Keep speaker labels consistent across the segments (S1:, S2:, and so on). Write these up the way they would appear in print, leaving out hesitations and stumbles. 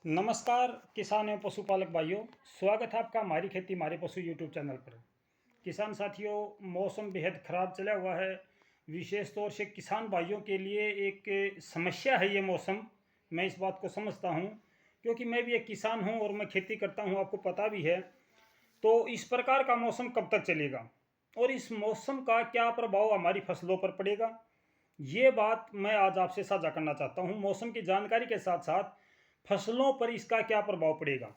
S1: नमस्कार किसान एवं पशुपालक भाइयों, स्वागत है आपका हमारी खेती हमारे पशु यूट्यूब चैनल पर। किसान साथियों, मौसम बेहद ख़राब चला हुआ है। विशेष तौर से किसान भाइयों के लिए एक समस्या है ये मौसम। मैं इस बात को समझता हूँ क्योंकि मैं भी एक किसान हूँ और मैं खेती करता हूँ, आपको पता भी है। तो इस प्रकार का मौसम कब तक चलेगा और इस मौसम का क्या प्रभाव हमारी फसलों पर पड़ेगा, ये बात मैं आज आपसे साझा करना चाहता हूँ। मौसम की जानकारी के साथ साथ फसलों पर इसका क्या प्रभाव पड़ेगा।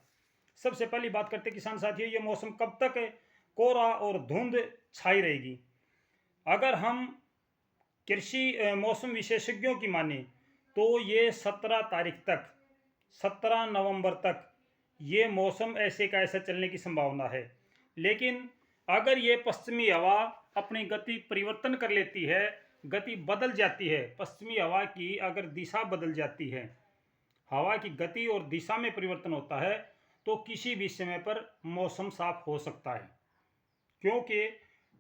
S1: सबसे पहली बात करते किसान साथियों, ये मौसम कब तक कोहरा और धुंध छाई रहेगी। अगर हम कृषि मौसम विशेषज्ञों की माने तो ये 17 तारीख तक, 17 नवंबर तक ये मौसम ऐसे का ऐसा चलने की संभावना है। लेकिन अगर ये पश्चिमी हवा अपनी गति परिवर्तन कर लेती है, गति बदल जाती है, पश्चिमी हवा की अगर दिशा बदल जाती है, हवा की गति और दिशा में परिवर्तन होता है, तो किसी भी समय पर मौसम साफ हो सकता है। क्योंकि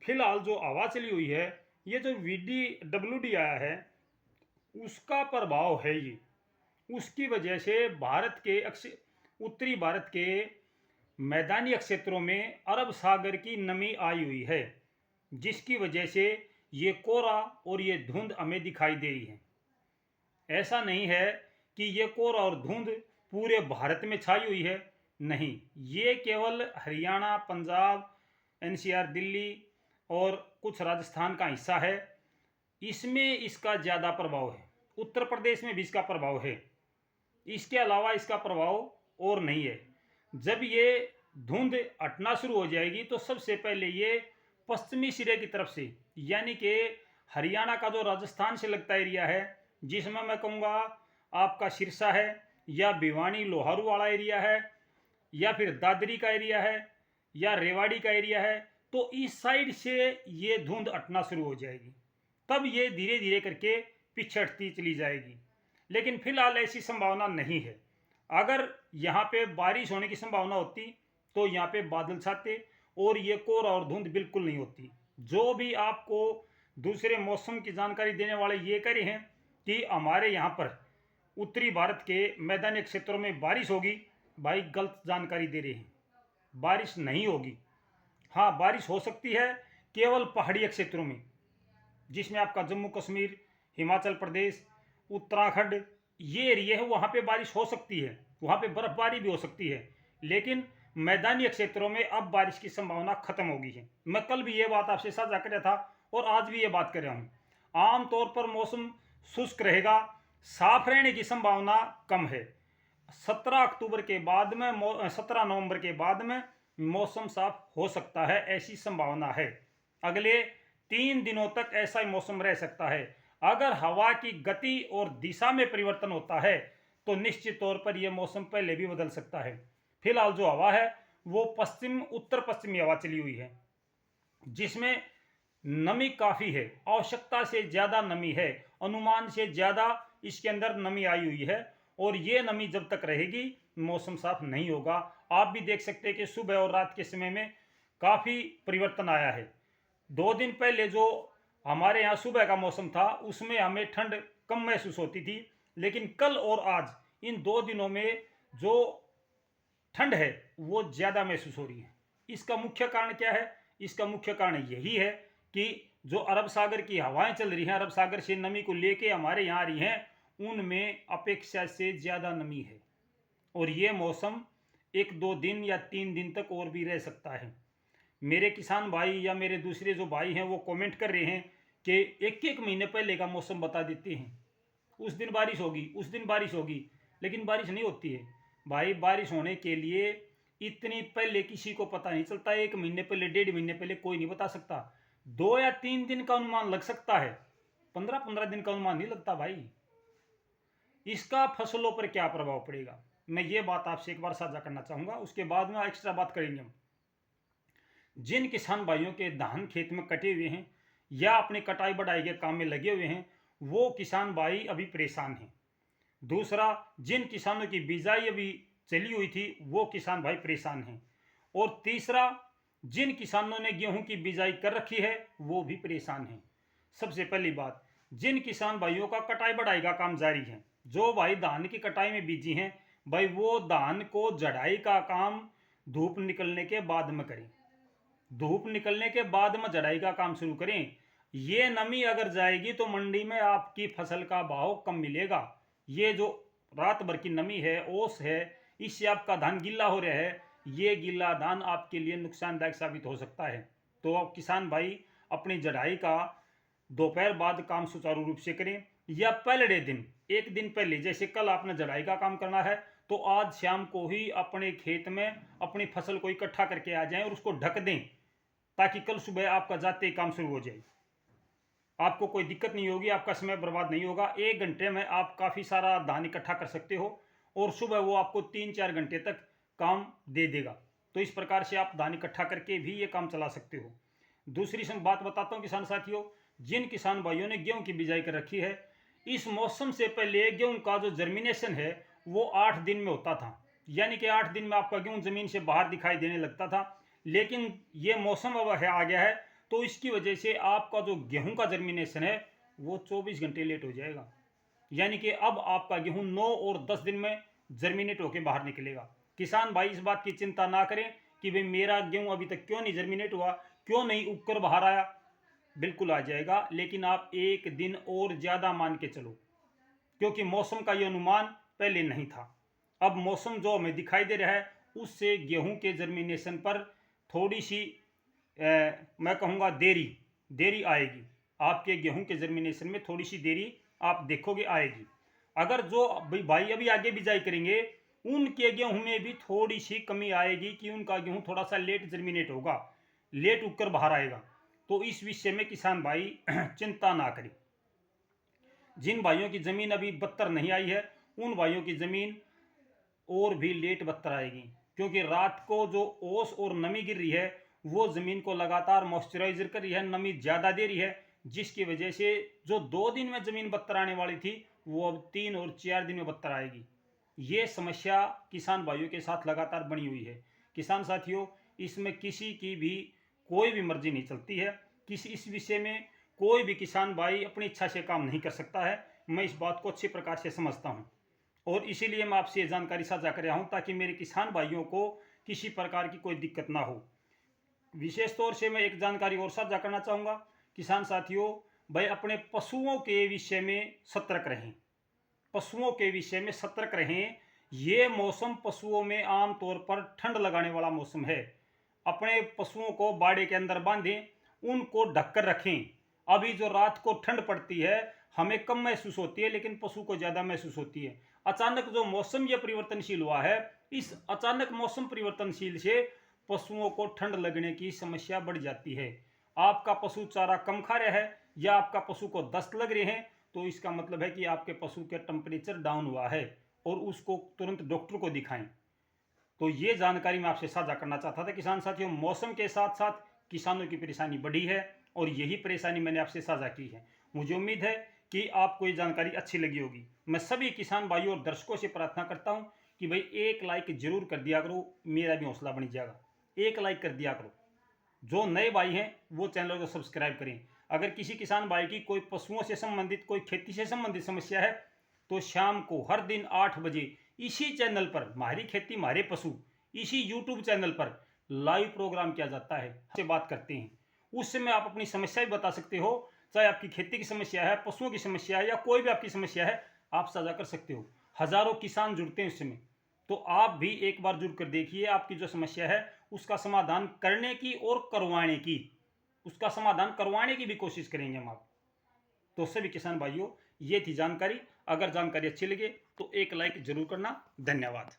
S1: फिलहाल जो हवा चली हुई है, ये जो VDWD आया है उसका प्रभाव है ये। उसकी वजह से भारत के उत्तरी भारत के मैदानी क्षेत्रों में अरब सागर की नमी आई हुई है, जिसकी वजह से ये कोहरा और ये धुंध हमें दिखाई दे रही है। ऐसा नहीं है कि ये कोहरा और धुंध पूरे भारत में छाई हुई है, नहीं, ये केवल हरियाणा, पंजाब, NCR, दिल्ली और कुछ राजस्थान का हिस्सा है। इसमें इसका ज़्यादा प्रभाव है। उत्तर प्रदेश में भी इसका प्रभाव है। इसके अलावा इसका प्रभाव और नहीं है। जब ये धुंध हटना शुरू हो जाएगी तो सबसे पहले ये पश्चिमी सिरे की तरफ से, यानी कि हरियाणा का जो राजस्थान से लगता एरिया है, जिसमें मैं कहूँगा आपका सिरसा है या भिवानी लोहारू वाला एरिया है या फिर दादरी का एरिया है या रेवाड़ी का एरिया है, तो इस साइड से ये धुंध हटना शुरू हो जाएगी। तब ये धीरे धीरे करके पीछे हटती चली जाएगी। लेकिन फिलहाल ऐसी संभावना नहीं है। अगर यहाँ पे बारिश होने की संभावना होती तो यहाँ पे बादल छाते और ये कोहरा और धुंध बिल्कुल नहीं होती। जो भी आपको दूसरे मौसम की जानकारी देने वाले ये कह रहे हैं कि हमारे यहाँ पर उत्तरी भारत के मैदानी क्षेत्रों में बारिश होगी, भाई गलत जानकारी दे रहे हैं। बारिश नहीं होगी। हाँ, बारिश हो सकती है केवल पहाड़ी क्षेत्रों में, जिसमें आपका जम्मू कश्मीर, हिमाचल प्रदेश, उत्तराखंड ये एरिया है, वहाँ पे बारिश हो सकती है, वहाँ पे बर्फबारी भी हो सकती है। लेकिन मैदानी क्षेत्रों में अब बारिश की संभावना खत्म हो गई है। मैं कल भी ये बात आपसे साझा कर रहा था और आज भी ये बात कर रहा हूँ। आमतौर पर मौसम शुष्क रहेगा, साफ रहने की संभावना कम है। 17 अक्टूबर के बाद में 17 नवंबर के बाद में मौसम साफ हो सकता है, ऐसी संभावना है। अगले 3 दिनों तक ऐसा ही मौसम रह सकता है। अगर हवा की गति और दिशा में परिवर्तन होता है तो निश्चित तौर पर यह मौसम पहले भी बदल सकता है। फिलहाल जो हवा है वो उत्तर पश्चिमी हवा चली हुई है, जिसमें नमी काफ़ी है, आवश्यकता से ज़्यादा नमी है, अनुमान से ज़्यादा इसके अंदर नमी आई हुई है। और ये नमी जब तक रहेगी मौसम साफ नहीं होगा। आप भी देख सकते हैं कि सुबह और रात के समय में काफ़ी परिवर्तन आया है। 2 दिन पहले जो हमारे यहाँ सुबह का मौसम था उसमें हमें ठंड कम महसूस होती थी, लेकिन कल और आज इन 2 दिनों में जो ठंड है वो ज़्यादा महसूस हो रही है। इसका मुख्य कारण क्या है? इसका मुख्य कारण यही है कि जो अरब सागर की हवाएं चल रही हैं, अरब सागर से नमी को लेके हमारे यहाँ आ रही हैं, उनमें अपेक्षा से ज़्यादा नमी है और ये मौसम 1-2 दिन या 3 दिन तक और भी रह सकता है। मेरे किसान भाई या मेरे दूसरे जो भाई हैं वो कमेंट कर रहे हैं कि एक महीने पहले का मौसम बता देते हैं, उस दिन बारिश होगी, उस दिन बारिश होगी, लेकिन बारिश नहीं होती है। भाई बारिश होने के लिए इतनी पहले किसी को पता नहीं चलता। 1 महीने पहले, 1.5 महीने पहले कोई नहीं बता सकता। 2 या 3 दिन का अनुमान लग सकता है, 15-15 दिन का अनुमान नहीं लगता भाई। इसका फसलों पर क्या प्रभाव पड़ेगा, मैं ये बात आपसे एक बार साझा करना चाहूँगा, उसके बाद में एक्स्ट्रा बात करेंगे हम। जिन किसान भाइयों के धान खेत में कटे हुए हैं या अपनी कटाई बढ़ाई के काम में लगे हुए हैं, वो किसान भाई अभी परेशान हैं। दूसरा, जिन किसानों की बिजाई अभी चली हुई थी वो किसान भाई परेशान हैं। और तीसरा, जिन किसानों ने गेहूं की बिजाई कर रखी है वो भी परेशान हैं। सबसे पहली बात, जिन किसान भाइयों का कटाई बढ़ाई का काम जारी है, जो भाई धान की कटाई में बिजी हैं, भाई वो धान को जड़ाई का काम धूप निकलने के बाद में करें। धूप निकलने के बाद में जड़ाई का काम शुरू करें। ये नमी अगर जाएगी तो मंडी में आपकी फसल का भाव कम मिलेगा। ये जो रात भर की नमी है, ओस है, इससे आपका धान गीला हो रहा है। ये गीला धान आपके लिए नुकसानदायक साबित हो सकता है। तो अब किसान भाई अपनी जड़ाई का दोपहर बाद काम सुचारू रूप से करें, या पहले दिन, एक दिन पहले, जैसे कल आपने जड़ाई का काम करना है तो आज शाम को ही अपने खेत में अपनी फसल को इकट्ठा करके आ जाएं और उसको ढक दें, ताकि कल सुबह आपका जाते ही काम शुरू हो जाए। आपको कोई दिक्कत नहीं होगी, आपका समय बर्बाद नहीं होगा। 1 घंटे में आप काफ़ी सारा धान इकट्ठा कर सकते हो और सुबह वो आपको 3-4 घंटे तक काम दे देगा। तो इस प्रकार से आप धान इकट्ठा करके भी ये काम चला सकते हो। दूसरी बात बताता हूँ किसान साथियों, जिन किसान भाइयों ने गेहूं की बिजाई कर रखी है, इस मौसम से पहले गेहूं का जो जर्मिनेशन है वो 8 दिन में होता था, यानी कि 8 दिन में आपका गेहूं जमीन से बाहर दिखाई देने लगता था। लेकिन ये मौसम अब आ गया है तो इसकी वजह से आपका जो गेहूं का जर्मिनेशन है वो 24 घंटे लेट हो जाएगा। यानी कि अब आपका गेहूं 9 और 10 दिन में जर्मिनेट होकर बाहर निकलेगा। किसान भाई इस बात की चिंता ना करें कि भाई मेरा गेहूं अभी तक क्यों नहीं जर्मिनेट हुआ, क्यों नहीं उगकर बाहर आया। बिल्कुल आ जाएगा, लेकिन आप 1 दिन और ज़्यादा मान के चलो, क्योंकि मौसम का ये अनुमान पहले नहीं था। अब मौसम जो हमें दिखाई दे रहा है उससे गेहूं के जर्मिनेशन पर थोड़ी सी मैं कहूँगा देरी आएगी। आपके गेहूं के जर्मिनेशन में थोड़ी सी देरी आप देखोगे आएगी। अगर जो भाई अभी आगे बिजाई करेंगे उनके गेहूं में भी थोड़ी सी कमी आएगी कि उनका गेहूं थोड़ा सा लेट जर्मिनेट होगा, लेट उगकर बाहर आएगा। तो इस विषय में किसान भाई चिंता ना करें। जिन भाइयों की ज़मीन अभी बत्तर नहीं आई है उन भाइयों की ज़मीन और भी लेट बत्तर आएगी, क्योंकि रात को जो ओस और नमी गिर रही है वो ज़मीन को लगातार मॉइस्चराइजर कर रही है, नमी ज़्यादा दे रही है, जिसकी वजह से जो 2 दिन में ज़मीन बत्तर आने वाली थी वो अब 3 और 4 दिन में बत्तर आएगी। ये समस्या किसान भाइयों के साथ लगातार बनी हुई है। किसान साथियों, इसमें किसी की भी कोई भी मर्जी नहीं चलती है। इस विषय में कोई भी किसान भाई अपनी इच्छा से काम नहीं कर सकता है। मैं इस बात को अच्छे प्रकार से समझता हूँ और इसीलिए मैं आपसे जानकारी साझा कर रहा हूँ, ताकि मेरे किसान भाइयों को किसी प्रकार की कोई दिक्कत ना हो। विशेष तौर से मैं एक जानकारी और साझा करना चाहूँगा किसान साथियों, भाई अपने पशुओं के विषय में सतर्क रहें। पशुओं के विषय में सतर्क रहें। ये मौसम पशुओं में आमतौर पर ठंड लगाने वाला मौसम है। अपने पशुओं को बाड़े के अंदर बांधें, उनको ढककर रखें। अभी जो रात को ठंड पड़ती है हमें कम महसूस होती है, लेकिन पशु को ज़्यादा महसूस होती है। अचानक जो मौसम ये परिवर्तनशील हुआ है, इस अचानक मौसम परिवर्तनशील से पशुओं को ठंड लगने की समस्या बढ़ जाती है। आपका पशु चारा कम खा रहा है या आपका पशु को दस्त लग रहे हैं तो इसका मतलब है कि आपके पशु का टेम्परेचर डाउन हुआ है और उसको तुरंत डॉक्टर को दिखाएं। तो ये जानकारी मैं आपसे साझा करना चाहता था किसान साथियों। मौसम के साथ साथ किसानों की परेशानी बढ़ी है और यही परेशानी मैंने आपसे साझा की है। मुझे उम्मीद है कि आपको ये जानकारी अच्छी लगी होगी। मैं सभी किसान भाइयों और दर्शकों से प्रार्थना करता हूँ कि भाई एक लाइक जरूर कर दिया करो, मेरा भी हौसला बन जाएगा। एक लाइक कर दिया करो। जो नए भाई हैं वो चैनल को सब्सक्राइब करें। अगर किसी किसान भाई की कोई पशुओं से संबंधित, कोई खेती से संबंधित समस्या है तो शाम को हर दिन 8 बजे इसी चैनल पर, हमारी खेती हमारे पशु, इसी यूट्यूब चैनल पर लाइव प्रोग्राम किया जाता है, से बात करते हैं। उस समय आप अपनी समस्या भी बता सकते हो, चाहे आपकी खेती की समस्या है, पशुओं की समस्या है या कोई भी आपकी समस्या है, आप साझा कर सकते हो। हजारों किसान जुड़ते हैं उस समय, तो आप भी एक बार जुड़ कर देखिए। आपकी जो समस्या है उसका समाधान करने की और करवाने की, उसका समाधान करवाने की भी कोशिश करेंगे हम आप। तो सभी किसान भाइयों, ये थी जानकारी। अगर जानकारी अच्छी लगे तो एक लाइक जरूर करना। धन्यवाद।